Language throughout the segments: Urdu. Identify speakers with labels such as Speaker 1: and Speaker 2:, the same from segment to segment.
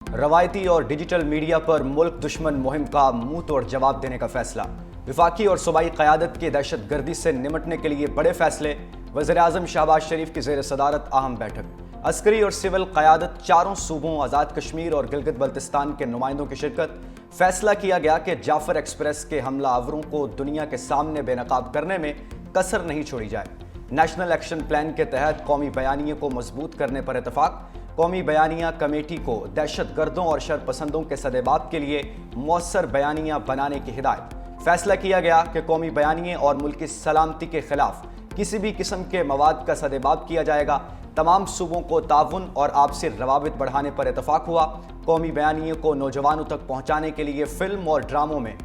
Speaker 1: روایتی اور ڈیجیٹل میڈیا پر ملک دشمن مہم کا منہ توڑ جواب دینے کا فیصلہ۔ وفاقی اور صوبائی قیادت کی دہشت گردی سے نمٹنے کے لیے بڑے فیصلے۔ وزیر اعظم شہباز شریف کی زیر صدارت اہم بیٹھک۔ عسکری اور سول قیادت چاروں صوبوں آزاد کشمیر اور گلگت بلتستان کے نمائندوں کی شرکت۔ فیصلہ کیا گیا کہ جعفر ایکسپریس کے حملہ آوروں کو دنیا کے سامنے بے نقاب کرنے میں کسر نہیں چھوڑی جائے۔ نیشنل ایکشن پلان کے تحت قومی بیانیے کو مضبوط کرنے پر اتفاق۔ قومی بیانیہ کمیٹی کو دہشت گردوں اور شر پسندوں کے سدباب کے لیے مؤثر بیانیہ بنانے کی ہدایت۔ فیصلہ کیا گیا کہ قومی بیانیے اور ملکی سلامتی کے خلاف کسی بھی قسم کے مواد کا سدباب کیا جائے گا۔ تمام صوبوں کو تعاون اور آپسی روابط بڑھانے پر اتفاق ہوا۔ قومی بیانیے کو نوجوانوں تک پہنچانے کے لیے فلم اور ڈراموں میں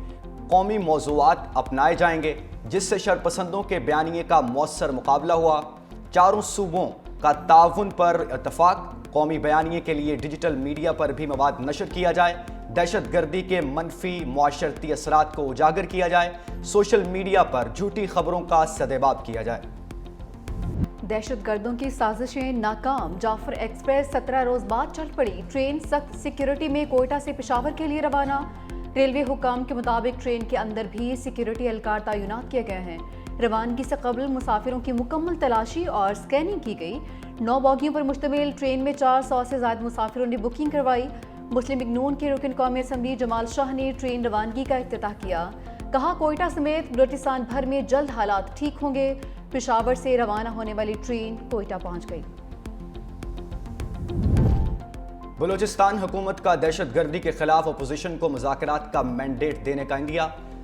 Speaker 1: قومی موضوعات اپنائے جائیں گے، جس سے شرپسندوں کے بیانیے کا مؤثر مقابلہ ہوا۔ چاروں صوبوں کا تعاون پر اتفاق۔ قومی بیانیے کے لیے ڈیجیٹل میڈیا پر بھی مواد نشر کیا جائے۔ دہشت گردی کے منفی معاشرتی اثرات کو اجاگر کیا جائے۔ سوشل میڈیا پر جھوٹی خبروں کا سدباب کیا جائے۔
Speaker 2: دہشت گردوں کی سازشیں ناکام۔ جعفر ایکسپریس 17 روز بعد چل پڑی۔ ٹرین سخت سیکیورٹی میں کوئٹہ سے پشاور کے لیے روانہ۔ ریلوے حکام کے مطابق ٹرین کے اندر بھی سیکیورٹی اہلکار تعینات کیے گئے ہیں۔ روانگی سے قبل مسافروں کی مکمل تلاشی اور سکیننگ کی گئی۔ 9 بوگیوں پر مشتمل ٹرین میں 400 سے زائد مسافروں نے بکنگ کروائی۔ مسلم لیگ نون کے رکن قومی اسمبلی جمال شاہ نے ٹرین روانگی کا افتتاح کیا۔ کہا کوئٹہ سمیت بلوچستان بھر میں جلد حالات ٹھیک ہوں گے۔ پشاور سے روانہ ہونے والی ٹرین کوئٹہ پہنچ گئی۔
Speaker 1: بلوچستان حکومت کا دہشت گردی کے خلاف اپوزیشن کو مذاکرات کا مینڈیٹ دینے کا عندیہ۔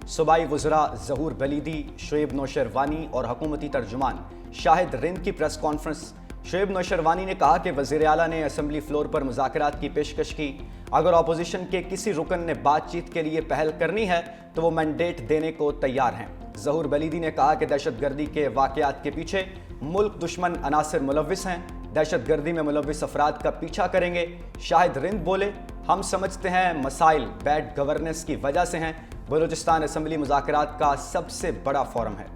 Speaker 1: صوبائی وزراء ظہور بلیدی، شعیب نوشیروانی اور حکومتی ترجمان شاہد رند کی پریس کانفرنس۔ شعیب نوشیروانی نے کہا کہ وزیر اعلیٰ نے اسمبلی فلور پر مذاکرات کی پیشکش کی۔ اگر اپوزیشن کے کسی رکن نے بات چیت کے لیے پہل کرنی ہے تو وہ مینڈیٹ دینے کو تیار ہیں۔ ظہور بلیدی نے کہا کہ دہشت گردی کے واقعات کے پیچھے ملک دشمن عناصر ملوث ہیں، دہشت گردی میں ملوث افراد کا پیچھا کریں گے۔ شاہد رند بولے، ہم سمجھتے ہیں مسائل بیڈ گورننس کی وجہ سے ہیں۔ بلوچستان اسمبلی مذاکرات کا سب سے بڑا فورم ہے۔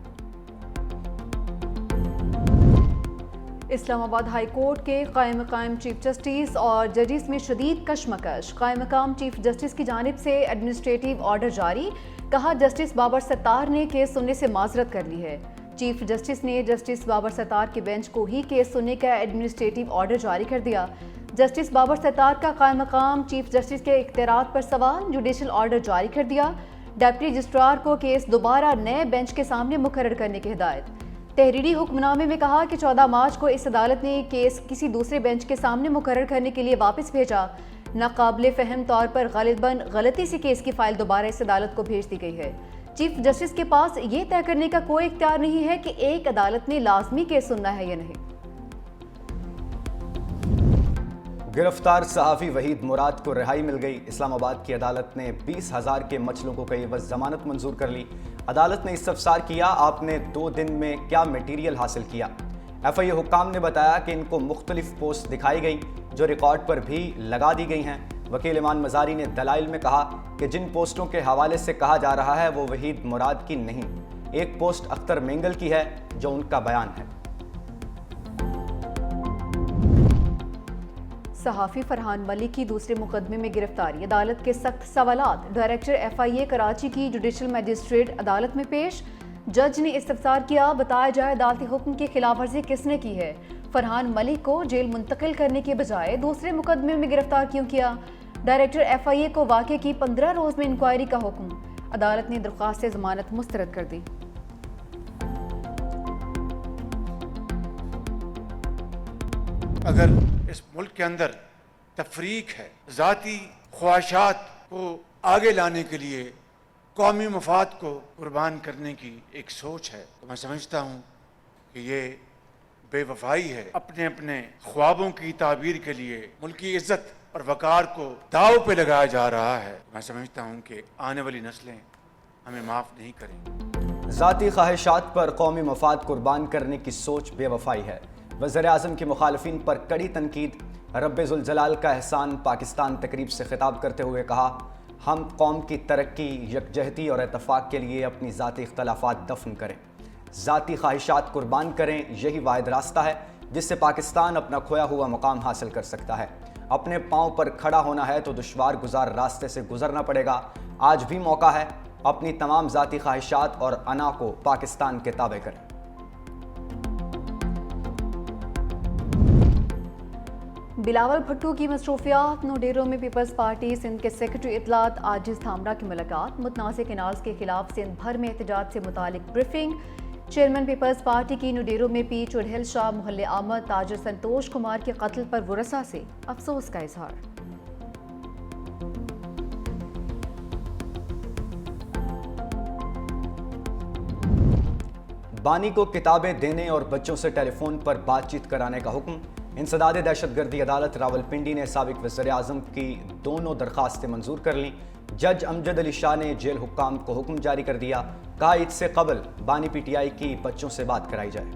Speaker 2: اسلام آباد ہائی کورٹ کے قائم مقام چیف جسٹس اور ججز میں شدید کشمکش۔ قائم مقام چیف جسٹس کی جانب سے ایڈمنسٹریٹو آرڈر جاری۔ کہا جسٹس بابر ستار نے کیس سننے سے معذرت کر لی ہے۔ چیف جسٹس نے جسٹس بابر ستار کے بینچ کو ہی کیس سننے کا ایڈمنسٹریٹو آرڈر جاری کر دیا۔ جسٹس بابر ستار کا قائم مقام چیف جسٹس کے اختیارات پر سوال، جوڈیشل آرڈر جاری کر دیا۔ ڈپٹی رجسٹرار کو کیس دوبارہ نئے بینچ کے سامنے مقرر کرنے کی ہدایت۔ تحریری حکم نامے میں کہا کہ 14 مارچ کو اس عدالت نے کیس کسی دوسرے بینچ کے سامنے مقرر کرنے کے لیے واپس بھیجا۔ ناقابل فہم طور پر غالباً غلطی سے کیس کی فائل دوبارہ اس عدالت کو بھیج دی گئی ہے۔ چیف جسٹس کے پاس یہ طے کرنے کا کوئی اختیار نہیں ہے کہ ایک عدالت نے لازمی کیس سننا ہے یا نہیں۔
Speaker 1: گرفتار صحافی وحید مراد کو رہائی مل گئی۔ اسلام آباد کی عدالت نے 20,000 کے مچلوں کو کئی عوض ضمانت منظور کر لی۔ عدالت نے استفسار کیا، آپ نے 2 دن میں کیا میٹیریل حاصل کیا؟ ایف آئی اے حکام نے بتایا کہ ان کو مختلف پوسٹ دکھائی گئی جو ریکارڈ پر بھی لگا دی گئی ہیں۔ وکیل ایمان مزاری نے دلائل میں کہا کہ جن پوسٹوں کے حوالے سے کہا جا رہا ہے وہ وحید مراد کی نہیں، ایک پوسٹ اختر مینگل کی ہے جو ان کا بیان ہے۔
Speaker 2: صحافی فرحان ملک کی دوسرے مقدمے میں گرفتاری۔ عدالت کے سخت سوالات۔ ڈائریکٹر ایف آئی اے کراچی کی جوڈیشل میجسٹریٹ عدالت میں پیش۔ جج نے استفسار کیا، بتایا جائے عدالتی حکم کی خلاف ورزی کس نے کی ہے؟ فرحان ملک کو جیل منتقل کرنے کے بجائے دوسرے مقدمے میں گرفتار کیوں کیا؟ ڈائریکٹر ایف آئی اے کو واقعے کی 15 روز میں انکوائری کا حکم۔ عدالت نے درخواست ضمانت مسترد کر دی۔
Speaker 3: اگر اس ملک کے اندر تفریق ہے، ذاتی خواہشات کو آگے لانے کے لیے قومی مفاد کو قربان کرنے کی ایک سوچ ہے، تو میں سمجھتا ہوں کہ یہ بے وفائی ہے۔ اپنے اپنے خوابوں کی تعبیر کے لیے ملکی عزت اور وقار کو داؤ پہ لگایا جا رہا ہے۔ میں سمجھتا ہوں کہ آنے والی نسلیں ہمیں معاف نہیں کریں گی۔
Speaker 1: ذاتی خواہشات پر قومی مفاد قربان کرنے کی سوچ بے وفائی ہے۔ وزیر اعظم کی مخالفین پر کڑی تنقید۔ رب ذوالجلال کا احسان پاکستان تقریب سے خطاب کرتے ہوئے کہا، ہم قوم کی ترقی، یکجہتی اور اتفاق کے لیے اپنی ذاتی اختلافات دفن کریں، ذاتی خواہشات قربان کریں، یہی واحد راستہ ہے جس سے پاکستان اپنا کھویا ہوا مقام حاصل کر سکتا ہے۔ اپنے پاؤں پر کھڑا ہونا ہے تو دشوار گزار راستے سے گزرنا پڑے گا۔ آج بھی موقع ہے، اپنی تمام ذاتی خواہشات اور انا کو پاکستان کے تابع کریں۔
Speaker 2: بلاول بھٹو کی مصروفیات۔ نوڈیرو میں پیپلز پارٹی سندھ کے سیکرٹری اطلاعات عاجز دھامرا کی ملاقات۔ متنازع کینالز کے خلاف سندھ بھر میں احتجاج سے متعلق بریفنگ۔ چیئرمین پیپلز پارٹی کی نوڈیرو میں پی چڑھیل شاہ محل آمد۔ تاجر سنتوش کمار کے قتل پر ورثاء سے افسوس کا اظہار۔
Speaker 1: بانی کو کتابیں دینے اور بچوں سے ٹیلی فون پر بات چیت کرانے کا حکم۔ انسداد دہشت گردی عدالت راولپنڈی نے سابق وزیر اعظم کی دونوں درخواستیں منظور کر لیں۔ جج امجد علی شاہ نے جیل حکام کو حکم جاری کر دیا، کہا عید سے قبل بانی پی ٹی آئی کی بچوں سے بات کرائی جائے۔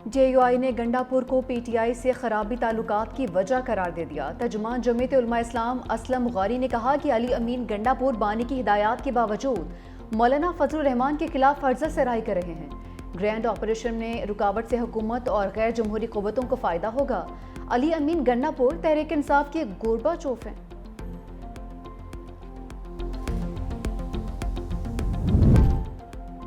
Speaker 2: جے یو آئی نے گنڈا پور کو پی ٹی آئی سے خرابی تعلقات کی وجہ قرار دے دیا۔ ترجمان جمعیت علماء اسلام اسلم غاری نے کہا کہ علی امین گنڈا پور بانی کی ہدایات کے باوجود مولانا فضل الرحمان کے خلاف فرض سرائی کر رہے ہیں۔ گرینڈ آپریشن میں رکاوٹ سے حکومت اور غیر جمہوری قوتوں کو فائدہ ہوگا۔ علی امین گنڈا پور تحریک انصاف کے گوربا چوف ہیں۔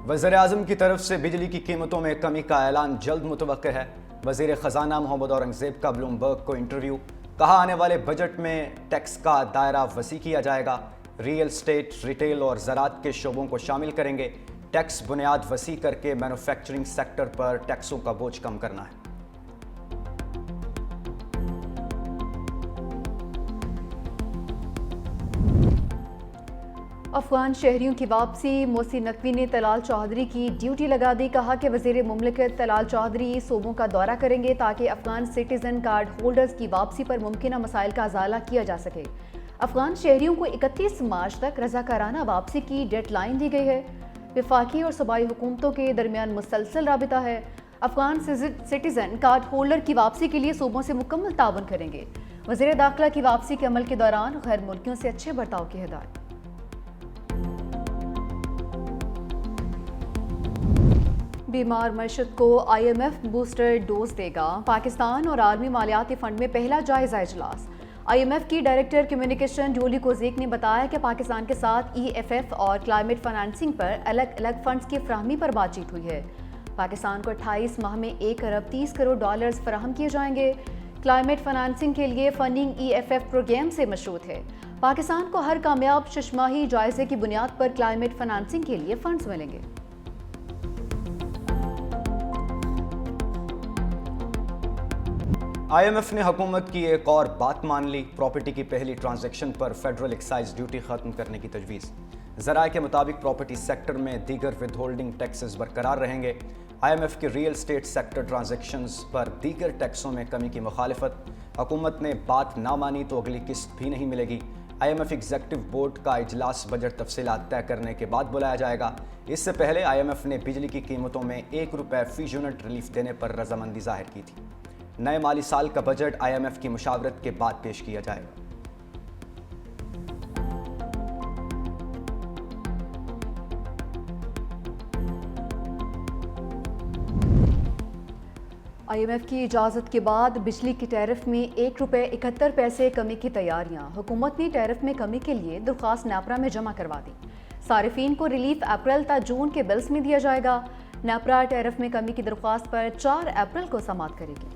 Speaker 1: وزیر اعظم کی طرف سے بجلی کی قیمتوں میں کمی کا اعلان جلد متوقع ہے۔ وزیر خزانہ محمد اورنگزیب کا بلومبرگ کو انٹرویو، کہا آنے والے بجٹ میں ٹیکس کا دائرہ وسیع کیا جائے گا، ریئل اسٹیٹ، ریٹیل اور زراعت کے شعبوں کو شامل کریں گے، ٹیکس بنیاد وسیع کر کے مینوفیکچرنگ سیکٹر پر ٹیکسوں کا بوجھ کم کرنا ہے۔
Speaker 2: افغان شہریوں کی واپسی۔ موسی نقوی نے طلال چودھری کی ڈیوٹی لگا دی، کہا کہ وزیر مملکت طلال چودھری صوبوں کا دورہ کریں گے تاکہ افغان سٹیزن کارڈ ہولڈرز کی واپسی پر ممکنہ مسائل کا ازالہ کیا جا سکے۔ افغان شہریوں کو 31 مارچ تک رضاکارانہ واپسی کی ڈیڈ لائن دی گئی ہے۔ وفاقی اور صوبائی حکومتوں کے درمیان مسلسل رابطہ ہے۔ افغان سٹیزن کارڈ ہولڈر کی واپسی کے لیے صوبوں سے مکمل تعاون کریں گے۔ وزیر داخلہ کی واپسی کے عمل کے دوران غیر ملکیوں سے اچھے برتاؤ کی ہدایت۔ بیمار معیشت کو I M F booster dose دے گا۔ پاکستان اور عالمی مالیاتی فنڈ میں پہلا جائزہ اجلاس۔ آئی ایم ایف کی ڈائریکٹر کمیونیکیشن جولی کوزیک نے بتایا کہ پاکستان کے ساتھ ای ایف ایف اور کلائمیٹ فنانسنگ پر الگ الگ فنڈز کی فراہمی پر بات چیت ہوئی ہے۔ پاکستان کو 28 ماہ میں 1 ارب 30 کروڑ ڈالرز فراہم کیے جائیں گے۔ کلائمیٹ فنانسنگ کے لیے funding E F F programme سے مشروط ہے۔ پاکستان کو ہر کامیاب 6 ماہی جائزے کی بنیاد پر کلائمیٹ فنانسنگ کے لیے فنڈز ملیں گے۔
Speaker 1: آئی ایم ایف نے حکومت کی ایک اور بات مان لی، پراپرٹی کی پہلی ٹرانزیکشن پر فیڈرل ایکسائز ڈیوٹی ختم کرنے کی تجویز۔ ذرائع کے مطابق پراپرٹی سیکٹر میں دیگر ود ہولڈنگ ٹیکسز برقرار رہیں گے۔ آئی ایم ایف کی ریئل اسٹیٹ سیکٹر ٹرانزیکشنز پر دیگر ٹیکسوں میں کمی کی مخالفت۔ حکومت نے بات نہ مانی تو اگلی قسط بھی نہیں ملے گی۔ I M F executive board کا اجلاس بجٹ تفصیلات طے کرنے کے بعد بلایا جائے گا۔ اس سے پہلے آئی ایم ایف نے بجلی کی قیمتوں میں 1 روپے فی یونٹ ریلیف دینے پر رضامندی ظاہر کی تھی۔ نئے مالی سال کا بجٹ آئی ایم ایف کی مشاورت کے بعد پیش کیا جائے گا۔
Speaker 2: آئی ایم ایف کی اجازت کے بعد بجلی کی ٹیرف میں 1 روپے 71 پیسے کمی کی تیاریاں۔ حکومت نے ٹیرف میں کمی کے لیے درخواست نیپرا میں جمع کروا دی۔ صارفین کو ریلیف اپریل تا جون کے بلز میں دیا جائے گا۔ نیپرا ٹیرف میں کمی کی درخواست پر 4 اپریل کو سماعت کرے گی۔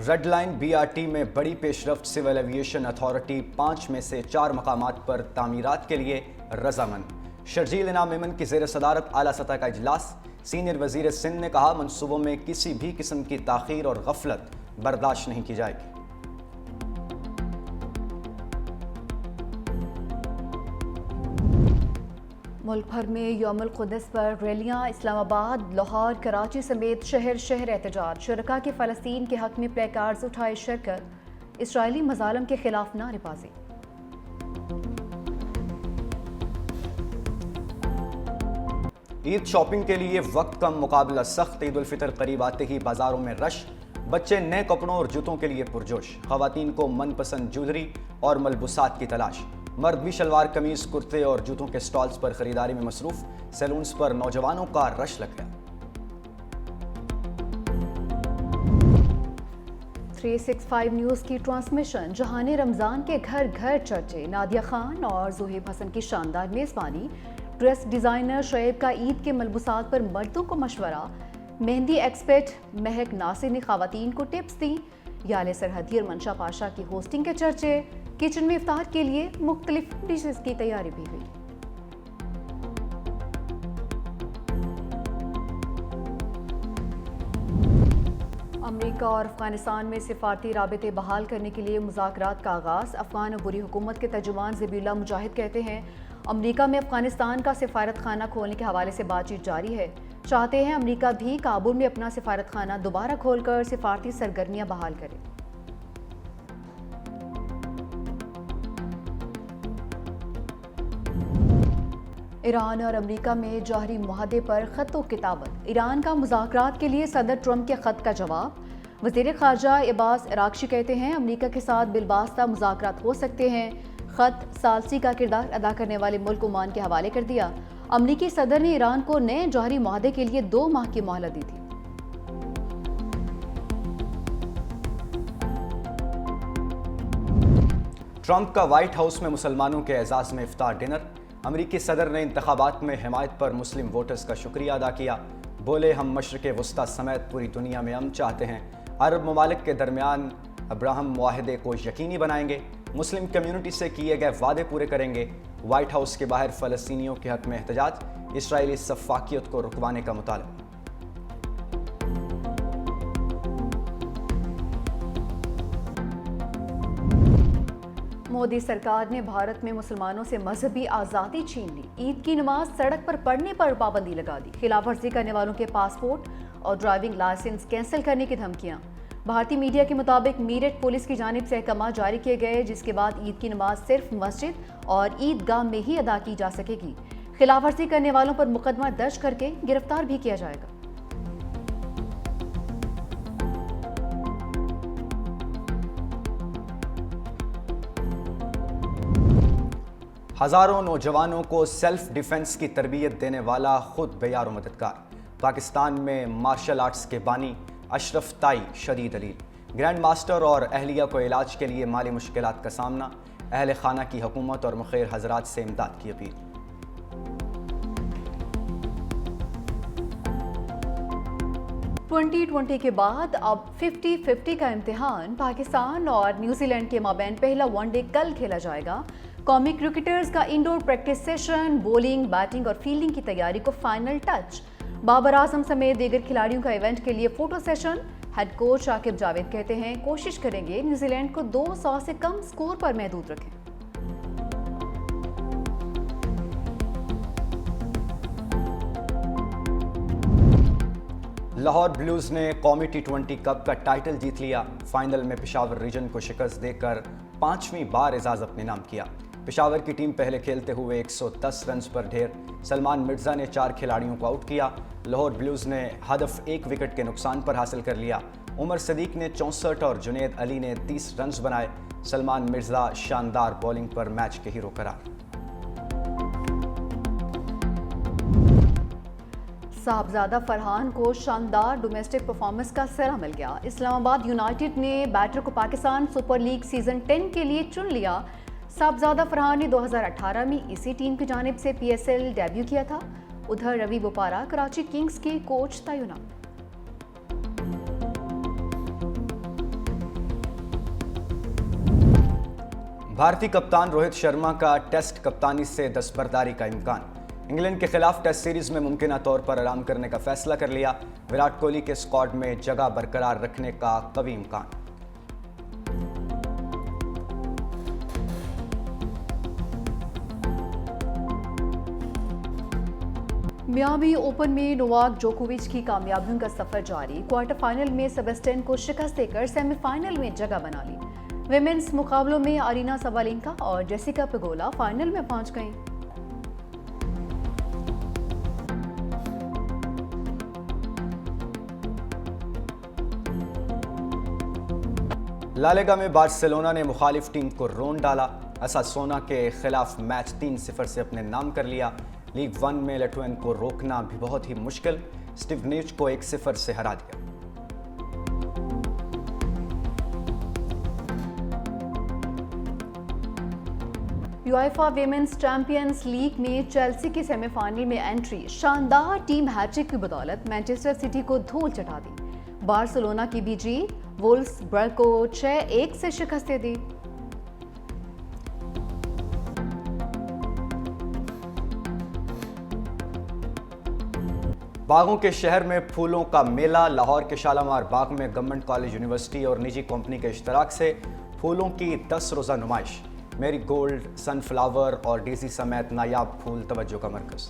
Speaker 1: Red line B R T میں بڑی پیش رفت۔ سول ایویشن اتھارٹی 5 میں سے 4 مقامات پر تعمیرات کے لیے رضامند۔ شرجیل انعام میمن کی زیر صدارت اعلیٰ سطح کا اجلاس۔ سینئر وزیر سندھ نے کہا منصوبوں میں کسی بھی قسم کی تاخیر اور غفلت برداشت نہیں کی جائے گی۔
Speaker 2: ملک بھر میں یوم القدس پر ریلیاں۔ اسلام آباد، لاہور، کراچی سمیت شہر شہر احتجاج۔ شرکاء کی فلسطین کے حق میں پلے کارڈز اٹھائے شرکت۔ اسرائیلی مظالم کے خلاف نعرے بازی۔
Speaker 1: عید شاپنگ کے لیے وقت کم، مقابلہ سخت۔ عید الفطر قریب آتے ہی بازاروں میں رش۔ بچے نئے کپڑوں اور جوتوں کے لیے پرجوش، خواتین کو من پسند جولری اور ملبوسات کی تلاش، مرد بھی شلوار قمیض کرتے اور جوتوں کے سٹالز پر خریداری میں مصروف، سیلونز پر نوجوانوں کا رش لگ گیا۔
Speaker 2: 365 نیوز کی ٹرانسمیشن جہان رمضان کے گھر گھر چرچے، نادیہ خان اور زہیب حسن کی شاندار میزبانی، ڈریس ڈیزائنر شعیب کا عید کے ملبوسات پر مردوں کو مشورہ، مہندی ایکسپرٹ مہک ناصر نے خواتین کو ٹپس دیں، یال سرحدی اور منشا پاشا کی ہوسٹنگ کے چرچے، کچن میں افطار کے لیے مختلف ڈشز کی تیاری بھی ہوئی۔ امریکہ اور افغانستان میں سفارتی رابطے بحال کرنے کے لیے مذاکرات کا آغاز، افغان عبوری حکومت کے ترجمان ذبیح اللہ مجاہد کہتے ہیں امریکہ میں افغانستان کا سفارت خانہ کھولنے کے حوالے سے بات چیت جاری ہے، چاہتے ہیں امریکہ بھی کابل میں اپنا سفارت خانہ دوبارہ کھول کر سفارتی سرگرمیاں بحال کرے۔ ایران اور امریکہ میں جوہری معاہدے پر خط و کتابت، ایران کا مذاکرات کے لیے صدر ٹرمپ کے خط کا جواب، وزیر خارجہ عباس عراقچی کہتے ہیں امریکہ کے ساتھ بالواسطہ مذاکرات ہو سکتے ہیں، خط ثالثی کا کردار ادا کرنے والے ملک عمان کے حوالے کر دیا، امریکی صدر نے ایران کو نئے جوہری معاہدے کے لیے 2 ماہ کی مہلت دی تھی۔
Speaker 1: ٹرمپ کا وائٹ ہاؤس میں مسلمانوں کے اعزاز میں افطار ڈنر، امریکی صدر نے انتخابات میں حمایت پر مسلم ووٹرز کا شکریہ ادا کیا، بولے ہم مشرق وسطی سمیت پوری دنیا میں امن چاہتے ہیں، عرب ممالک کے درمیان ابراہم معاہدے کو یقینی بنائیں گے، مسلم کمیونٹی سے کیے گئے وعدے پورے کریں گے، وائٹ ہاؤس کے باہر فلسطینیوں کے حق میں احتجاج، اسرائیلی سفاکیت کو رکوانے کا مطالبہ۔
Speaker 2: مودی سرکار نے بھارت میں مسلمانوں سے مذہبی آزادی چھین لی، عید کی نماز سڑک پر پڑھنے پر پابندی لگا دی، خلاف ورزی کرنے والوں کے پاسپورٹ اور ڈرائیونگ لائسنس کینسل کرنے کی دھمکیاں۔ بھارتی میڈیا کے مطابق میرٹھ پولیس کی جانب سے احکامات جاری کیے گئے جس کے بعد عید کی نماز صرف مسجد اور عیدگاہ میں ہی ادا کی جا سکے گی، خلاف ورزی کرنے والوں پر مقدمہ درج کر کے گرفتار بھی کیا جائے گا۔
Speaker 1: ہزاروں نوجوانوں کو سیلف ڈیفنس کی تربیت دینے والا خود بیار و مددگار، پاکستان میں مارشل آرٹس کے بانی اشرف تائی شدید علیل، گرینڈ ماسٹر اور اہلیہ کو علاج کے لیے مالی مشکلات کا سامنا، اہل خانہ کی حکومت اور مخیر حضرات سے امداد کی اپیل۔
Speaker 2: ٹوئنٹی کے بعد اب 50-50 کا امتحان، پاکستان اور نیوزی لینڈ کے مابین پہلا ون ڈے کل کھیلا جائے گا، قومی کرکٹرز کا indoor practice session, bowling, batting اور فیلڈنگ کی تیاری کو فائنل ٹچ، بابر اعظم سمیت دیگر کھلاڑیوں کا ایونٹ کے لیے photo session, head coach Aqib Javed کہتے ہیں کوشش کریں گے نیوزی لینڈ کو 200 سے کم سکور پر محدود رکھیں۔
Speaker 1: لاہور بلیوز نے قومی T20 کپ کا ٹائٹل جیت لیا، فائنل میں پشاور ریجن کو شکست دے کر 5ویں بار اعزاز اپنے نام کیا، پشاور کی ٹیم پہلے کھیلتے ہوئے 110 رنز پر ڈھیر، سلمان مرزا نے 4 کھلاڑیوں کو آؤٹ کیا، لاہور بلیوز نے ہدف 1 وکٹ کے نقصان پر حاصل کر لیا، عمر صدیق نے 64 اور جنید علی نے 30 رنز بنائے، سلمان مرزا شاندار بولنگ پر میچ کے ہیرو قرار۔
Speaker 2: صاحبزادہ فرحان کو شاندار ڈومیسٹک پرفارمنس کا سرا مل گیا، اسلام آباد یونائٹڈ نے بیٹر کو پاکستان سپر لیگ سیزن 10 کے لیے چن لیا، صاحبزادہ فرحان نے 2018 میں اسی ٹیم کی جانب سے PSL ڈیبیو کیا تھا، ادھر روی بوپارا کراچی کنگز کے کوچ تعینات۔
Speaker 1: بھارتی کپتان روہت شرما کا ٹیسٹ کپتانی سے دستبرداری کا امکان، انگلینڈ کے خلاف ٹیسٹ سیریز میں ممکنہ طور پر آرام کرنے کا فیصلہ کر لیا، وراٹ کوہلی کے اسکواڈ میں جگہ برقرار رکھنے کا قوی امکان۔
Speaker 2: میامی اوپن میں نوواک جوکووچ کی کامیابیوں کا سفر جاری، کوارٹر فائنل میں سیباسٹین کو شکست دے کر سیمی فائنل میں جگہ بنا لی، ویمنز مقابلوں میں ارینا سابالینکا اور جیسیکا پیگولا فائنل میں پہنچ گئیں۔
Speaker 1: لالیگا میں بارسلونا نے مخالف ٹیم کو رون ڈالا، اساسونا کے خلاف میچ 3-0 سے اپنے نام کر لیا۔ لیگ 1 میں لیٹوین کو روکنا بھی بہت ہی مشکل، اسٹیونیچ کو 1-0 سے ہرا دیا۔
Speaker 2: یوائفا ویمنز چیمپئنز لیگ میں چیلسی کی سیمی فائنل میں انٹری، شاندار ٹیم ہیٹرک کی بدولت مانچسٹر سٹی کو دھول چٹا دی۔ بارسلونا کی بی جی وولفسبرگ کو 6-1 سے شکست دے دی۔
Speaker 1: باغوں کے شہر میں پھولوں کا میلہ، لاہور کے شالامار باغ میں گورنمنٹ کالج، یونیورسٹی اور نجی کمپنی کے اشتراک سے پھولوں کی 10 روزہ نمائش، میری گولڈ، سن فلاور اور ڈیزی سمیت نایاب پھول توجہ کا مرکز۔